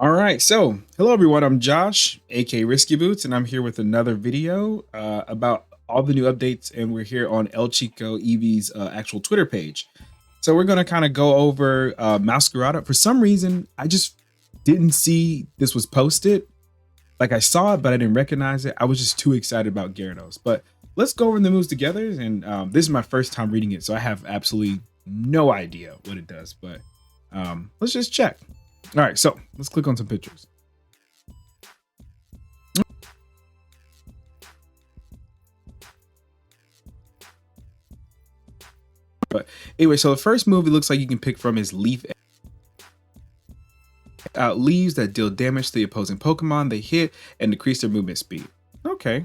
All right, so hello everyone. I'm Josh, aka Risky Boots, and I'm here with another video about all the new updates. And we're here on El Chico Eevee's actual Twitter page. So we're gonna kind of go over Meowscarada. For some reason, I just didn't see this was posted. Like I saw it, but I didn't recognize it. I was just too excited about Gyarados. But let's go over the moves together. And this is my first time reading it, so I have absolutely no idea what it does. But let's just check. All right, so let's click on some pictures. But anyway, so the first move it looks like you can pick from is Leaf. Leaves that deal damage to the opposing Pokemon they hit and decrease their movement speed. Okay.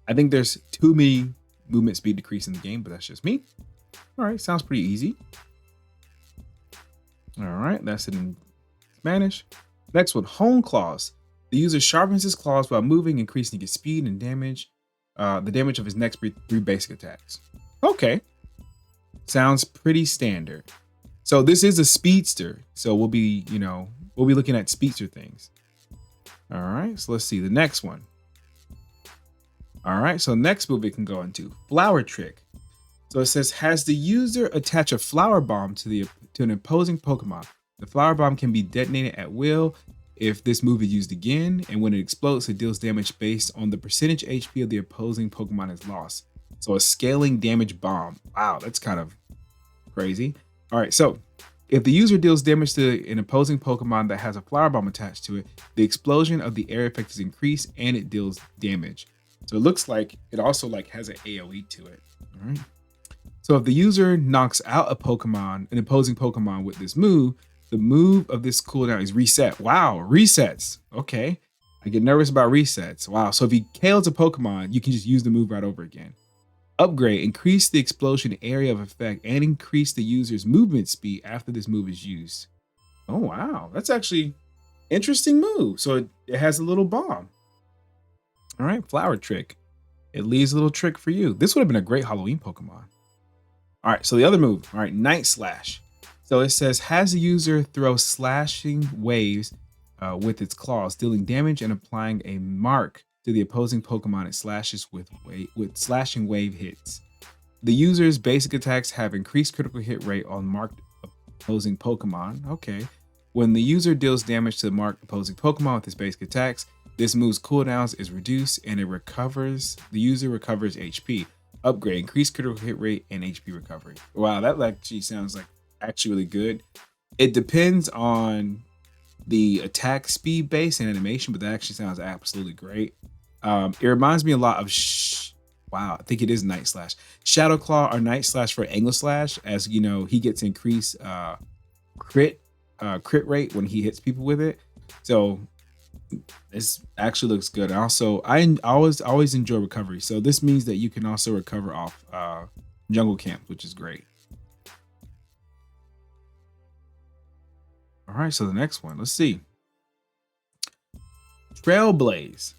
I think there's too many movement speed decrease in the game, but that's just me. All right, sounds pretty easy. All right, that's it in Spanish. Next one, Hone Claws. The user sharpens his claws while moving, increasing his speed and damage. The damage of his next three basic attacks. Okay. Sounds pretty standard. So this is a Speedster. So we'll be looking at Speedster things. All right, so let's see the next one. All right, so next move it can go into Flower Trick. So it says, has the user attach a flower bomb to an opposing Pokemon. The flower bomb can be detonated at will if this move is used again, and when it explodes, it deals damage based on the percentage HP of the opposing Pokemon is lost. So a scaling damage bomb. Wow, that's kind of crazy. All right, so if the user deals damage to an opposing Pokemon that has a flower bomb attached to it, the explosion of the area effect is increased and it deals damage. So it looks like it also has an AoE to it. All right. So if the user knocks out an opposing Pokemon with this move, the move of this cooldown is reset. Wow, resets. Okay. I get nervous about resets. Wow. So if he KOs a Pokemon, you can just use the move right over again. Upgrade, increase the explosion area of effect and increase the user's movement speed after this move is used. Oh, wow. That's actually interesting move. So it has a little bomb. All right, Flower Trick. It leaves a little trick for you. This would have been a great Halloween Pokemon. All right, so the other move. All right, Night Slash. So it says, has the user throw slashing waves with its claws, dealing damage and applying a mark to the opposing Pokemon it slashes with slashing wave hits. The user's basic attacks have increased critical hit rate on marked opposing Pokemon. Okay. When the user deals damage to the marked opposing Pokemon with his basic attacks, this move's cooldowns is reduced and the user recovers HP. Upgrade, increased critical hit rate and HP recovery. Wow, that actually sounds actually really good. It depends on the attack speed base and animation, but that actually sounds absolutely great. It reminds me a lot of wow, I think it is Night Slash, Shadow Claw or Night Slash for Angle Slash, as you know he gets increased crit rate when he hits people with it. So this actually looks good. Also, I always enjoy recovery, so this means that you can also recover off jungle camp, which is great. All right, so the next one, let's see. Trailblaze.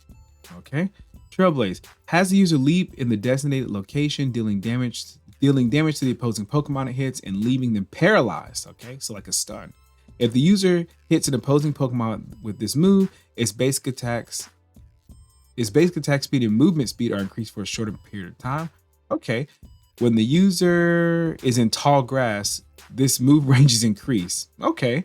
Okay, Trailblaze has the user leap in the designated location, dealing damage to the opposing Pokemon it hits and leaving them paralyzed. Okay, so like a stun. If the user hits an opposing Pokemon with this move, its basic attack speed and movement speed are increased for a shorter period of time. Okay, when the user is in tall grass, this move range is increased. Okay.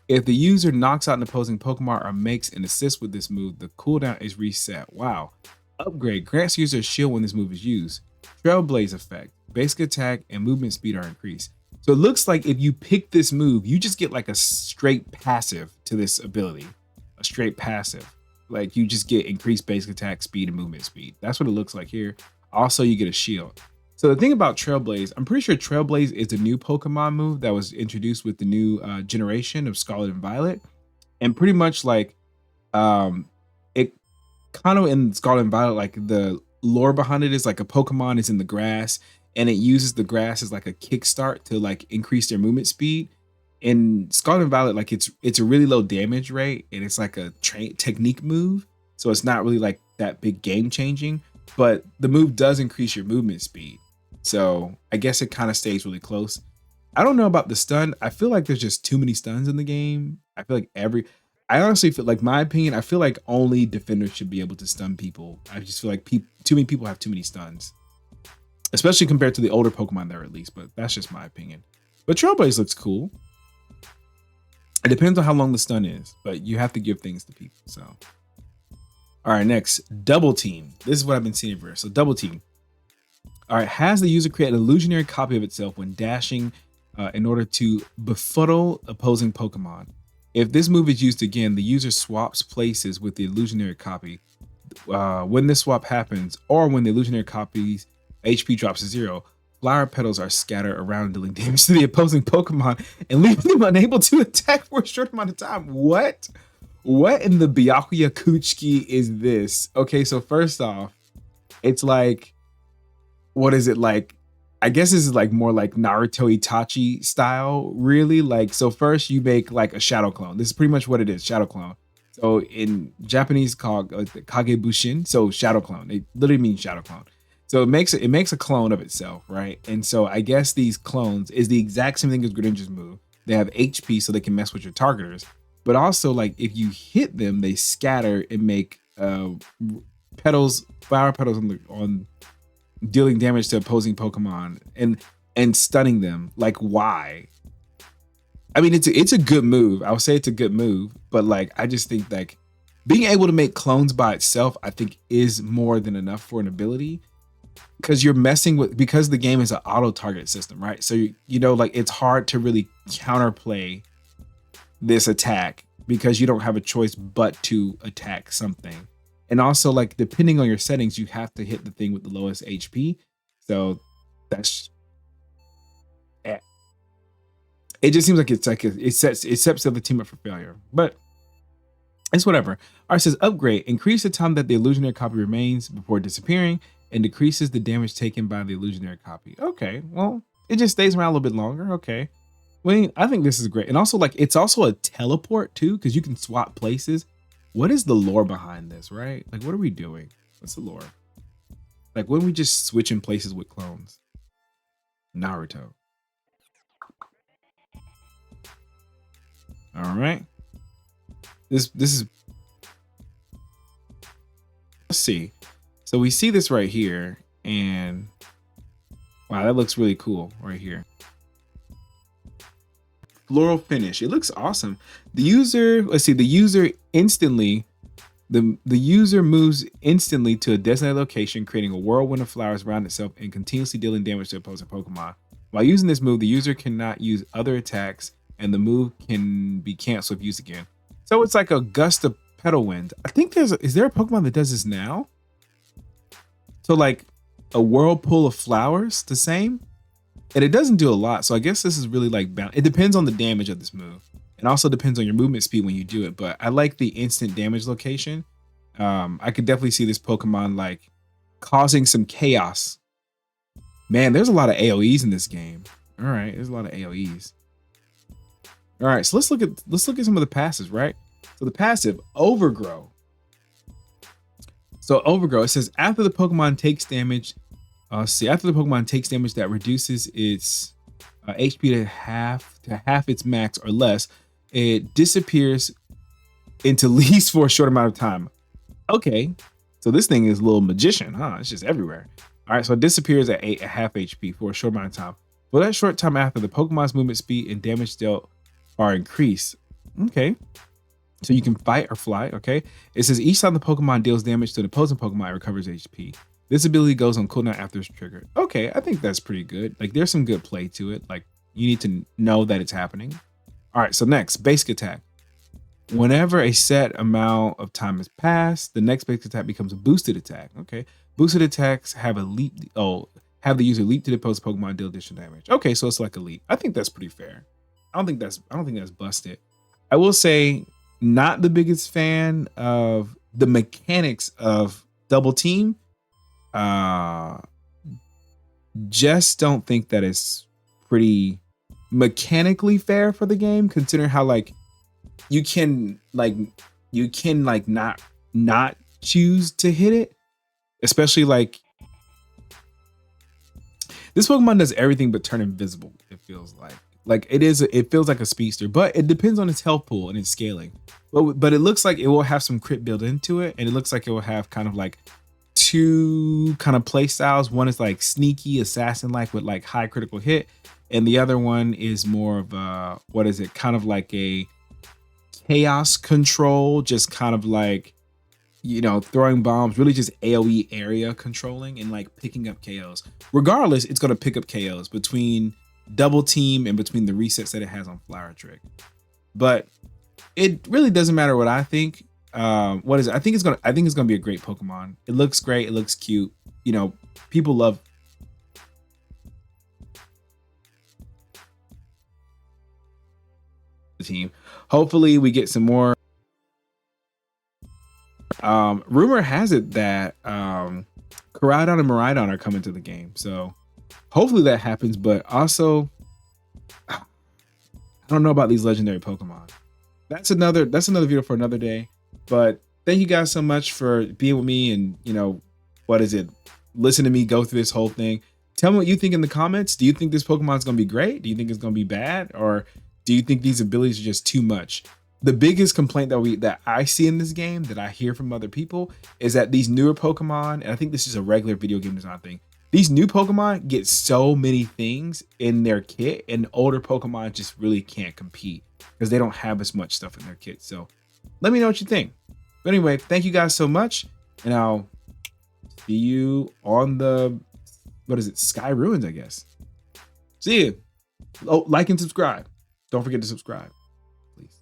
If the user knocks out an opposing Pokemon or makes an assist with this move, the cooldown is reset. Wow. Upgrade, grants user a shield when this move is used. Trailblaze effect, basic attack and movement speed are increased. So it looks like if you pick this move, you just get a straight passive to this ability. A straight passive. Like you just get increased basic attack speed and movement speed. That's what it looks like here. Also, you get a shield. So the thing about Trailblaze, I'm pretty sure Trailblaze is the new Pokemon move that was introduced with the new generation of Scarlet and Violet. And pretty much it kind of in Scarlet and Violet, the lore behind it is a Pokemon is in the grass and it uses the grass as a kickstart to increase their movement speed. In Scarlet and Violet, it's a really low damage rate and it's a technique move. So it's not really that big game changing, but the move does increase your movement speed. So I guess it kind of stays really close. I don't know about the stun. I feel like there's just too many stuns in the game. I feel like I honestly feel like, my opinion, I feel like only defenders should be able to stun people. I just feel like too many people have too many stuns, especially compared to the older Pokemon there at least, but that's just my opinion. But Trailblaze looks cool. It depends on how long the stun is, but you have to give things to people. So, all right, next, Double Team. This is what I've been seeing everywhere. So Double Team. All right, has the user create an illusionary copy of itself when dashing in order to befuddle opposing Pokemon. If this move is used again, the user swaps places with the illusionary copy. When this swap happens, or when the illusionary copy's HP drops to 0, flower petals are scattered around, dealing damage to the opposing Pokemon and leaving them unable to attack for a short amount of time. What? What in the Byakuya Kuchiki is this? Okay, so first off, it's like, what is it like? I guess this is like more like Naruto Itachi style, really. Like, so first you make like a shadow clone. This is pretty much what it is, shadow clone. So in Japanese called Kagebushin, so shadow clone. It literally means shadow clone. So it makes a clone of itself, right? And so I guess these clones is the exact same thing as Greninja's move. They have HP so they can mess with your targeters, but also like if you hit them, they scatter and make petals, flower petals on dealing damage to opposing Pokemon and stunning them. Like, why? I mean, it's a good move. I would say it's a good move, but like I just think like being able to make clones by itself, I think is more than enough for an ability, because you're messing with, because the game is an auto target system, right? So you know, like it's hard to really counterplay this attack because you don't have a choice but to attack something. And also, like, depending on your settings, you have to hit the thing with the lowest HP. So that's, it just seems like it's like it sets the other team up for failure. But it's whatever. All right, it says upgrade. Increase the time that the illusionary copy remains before disappearing and decreases the damage taken by the illusionary copy. Okay, well, it just stays around a little bit longer. Okay. Well, I think this is great. And also, like, it's also a teleport too, because you can swap places. What is the lore behind this, right? Like, what are we doing? What's the lore? Like, when we just switching places with clones? Naruto. All right. This is, let's see. So we see this right here, and wow, that looks really cool right here. Floral finish. It looks awesome. The user, let's see, the user instantly, the user moves instantly to a designated location, creating a whirlwind of flowers around itself and continuously dealing damage to opposing Pokemon. While using this move, the user cannot use other attacks, and the move can be canceled if used again. So it's like a gust of petal wind. I think is there a Pokemon that does this now? So like a whirlpool of flowers, the same? And it doesn't do a lot. So I guess this is really like, it depends on the damage of this move. It also depends on your movement speed when you do it. But I like the instant damage location. I could definitely see this Pokemon like causing some chaos. Man, there's a lot of AoEs in this game. All right, there's a lot of AoEs. All right, so let's look at some of the passives, right? So the passive, Overgrow. So Overgrow, it says after the Pokemon takes damage, after the Pokemon takes damage that reduces its HP to half its max or less, it disappears into leaves for a short amount of time. Okay, so this thing is a little magician, huh? It's just everywhere. All right, so it disappears at half HP for a short amount of time. For that short time after, the Pokemon's movement speed and damage dealt are increased. Okay, so you can fight or fly. Okay, it says each time the Pokemon deals damage to the opposing Pokemon, it recovers HP. This ability goes on cooldown after it's triggered. Okay, I think that's pretty good. Like, there's some good play to it. Like, you need to know that it's happening. All right, so next, basic attack. Whenever a set amount of time has passed, the next basic attack becomes a boosted attack. Okay, boosted attacks have a leap. Have the user leap to the opposed Pokemon, deal additional damage. Okay, so it's like a leap. I think that's pretty fair. I don't think that's busted. I will say, not the biggest fan of the mechanics of Double Team. Just don't think that it's pretty mechanically fair for the game, considering how like you can not choose to hit it, especially like this Pokemon does everything but turn invisible, it feels like. Like it feels like a speedster, but it depends on its health pool and its scaling. But it looks like it will have some crit built into it, and it looks like it will have kind of like two kind of play styles. One is like sneaky assassin like with like high critical hit, and the other one is more of what is it? Kind of like a chaos control, just kind of like, you know, throwing bombs, really just AoE area controlling and like picking up KOs. Regardless, it's going to pick up KOs between double team and between the resets that it has on Flower Trick. But it really doesn't matter what I think. What is it? I think it's gonna be a great Pokemon. It looks great. It looks cute. You know, people love the team. Hopefully, we get some more. Rumor has it that Koraidon and Miraidon are coming to the game, so hopefully that happens. But also, I don't know about these legendary Pokemon. That's another video for another day. But thank you guys so much for being with me and, you know, what is it? Listen to me go through this whole thing. Tell me what you think in the comments. Do you think this Pokemon is going to be great? Do you think it's going to be bad? Or do you think these abilities are just too much? The biggest complaint that I see in this game, that I hear from other people, is that these newer Pokemon, and I think this is a regular video game design thing, these new Pokemon get so many things in their kit, and older Pokemon just really can't compete because they don't have as much stuff in their kit. So let me know what you think. But anyway, thank you guys so much, and I'll see you on the, what is it, Sky Ruins, I guess. See you. Oh, like and subscribe. Don't forget to subscribe, please.